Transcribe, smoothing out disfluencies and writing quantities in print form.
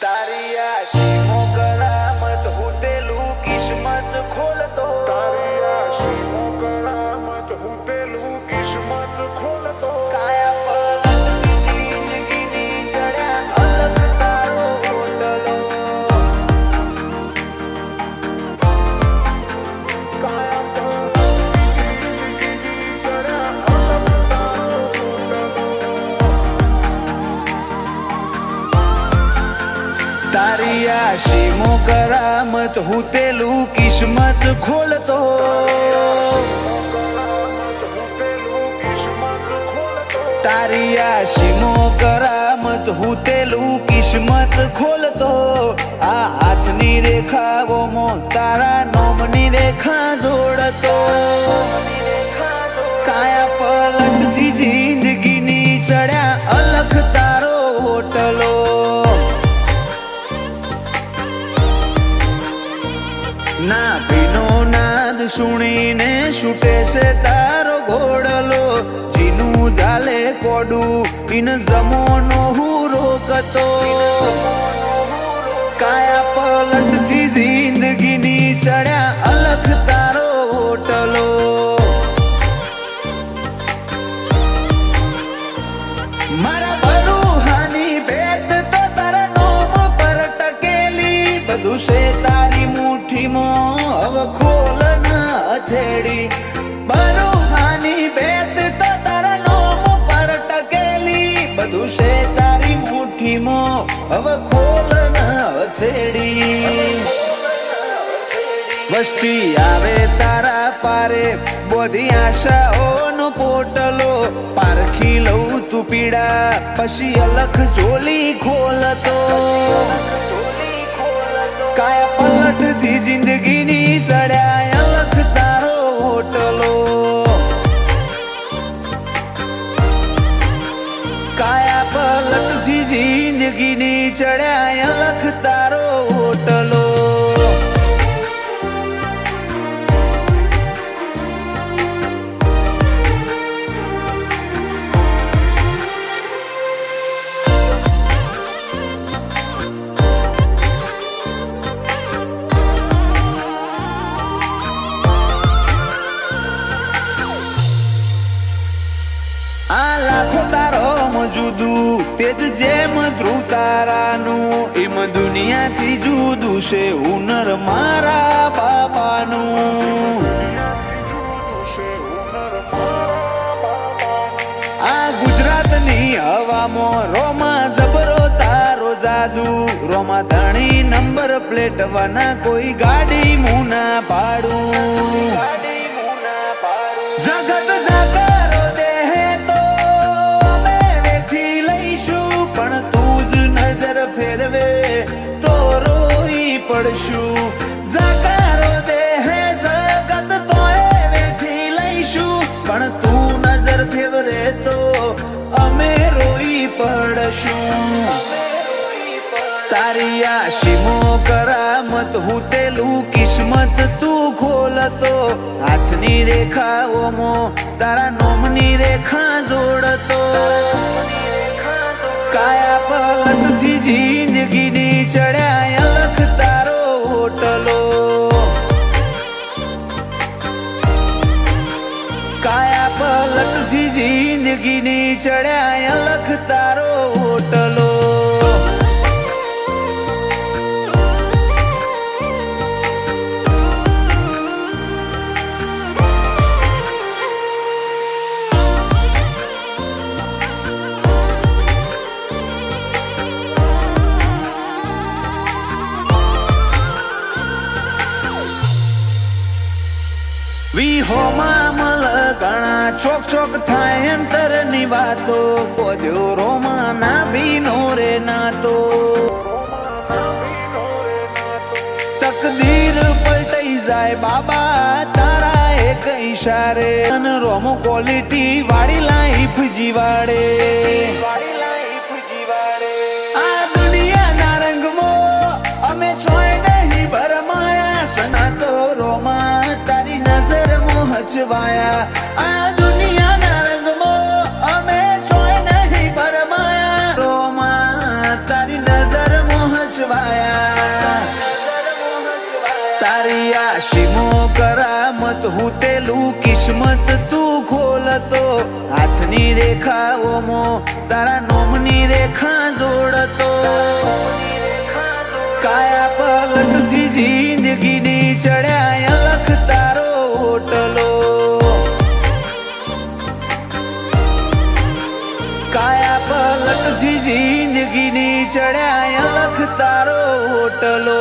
તારી આશીમો કરામત હું તેલું કિસ્મત ખોલતો તારી આશીમો કરામત હું તેલું કિસ્મત ખોલતો કાયા પલટની જિંદગીની ચડ્યા અલગ તારો હોટલો કાયા પલટની જિંદગીની ચડ્યા અલગ તારો હોટલો તારી આશીમો કરામત હું તેલું કિસ્મત ખોલતો તારી આશીમો કરામત હું તેલું કિસ્મત ખોલતો આ હાથની રેખાઓમાં તારા નોમની રેખા જોડતો કાયા પલટથી જિંદગીની ચડ્યા અલખ તારો હોટલો ના ભીનો નાદ સુણીને છૂટે છે તારો ઘોડલો જીનું જાલે કોડું ઇન જમોનો હું રોકતો કાયા પલટથી જિંદગીની ચડ્યા અલખ તારો હોટલો મારા બરુહાની ભેટ તો તારા નોમ પર ટકેલી બધું છે તારી મુઠ્ઠીમાં હવે ખોલ ના હથેળી બરુહાની ભેટ તો તારા નોમ પર ટકેલી બધું છે તારી મુઠ્ઠીમાં હવે ખોલ ના હથેળી વસ્તી આવે તારા પારે બધી આશાઓનો પોટલો પારખી લઉં તું પીડા પછી અલખ ચોલી ખોલતો કાયા પલટથી જિંદગીની ચડ્યા અલખ તારો હોટલો કાયા પલટથી જિંદગીની ચડ્યા અલખ તારો હોટલો આ લાખો તારો મજુદું તેજ જેમ ધ્રુવ તારાનું એમ દુનિયાથી જુદું છે હુનર મારા બાપાનું આ ગુજરાતની હવામાં રોમા જબરો તારો જાદુ રોમા ધણી નંબર પ્લેટ વાના કોઈ ગાડી મુના પાડું જગત જાગરો દેહે તો અમે વેઠી લઈશું પણ તું જ નજર ફેરવે તો રોઈ પડશું જાગરો દેહે જગત તોય વેઠી લઈશું પણ તું નજર ફેરવે તો અમે રોઈ પડશું તારી આશીમો કરામત હું તેલું કિસ્મત તું ખોલતો હાથની રેખાઓમાં તારા નોમની રેખા જોડતો કાયા પલટથી જિંદગીની ચડ્યા અલખ તારો હોટલો કાયા પલટથી જિંદગીની ચડ્યા અલખ તારો હોટલો વિહોમાં મલ ઘણા ચોક ચોક થાય અંતરની વાતો બોધ્યો રોમા ના ભીનો રે નાતો તકદીર પલટાઈ જાય બાબા તારા એક ઈશારે રોમો ક્વોલિટી વાળી લાઈફ જીવાડે આ દુનિયાના રંગમાં અમે ચોય નહીં ભરમાયા સના તો રોમા તારી નજર મોહચવાયા આ દુનિયાના રંગમાં અમે ચોય નહીં ભરમાયા રોમા તારી નજર મોહચ હુતેલું કિસ્મત તું ખોલતો હાથની રેખાઓમાં તારા નોમની રેખા જોડતો કાયા પલટથી જિંદગીની ચડ્યા અલખ તારો હોટલો કાયા પલટથી જિંદગીની ચડ્યા અલખ તારો હોટલો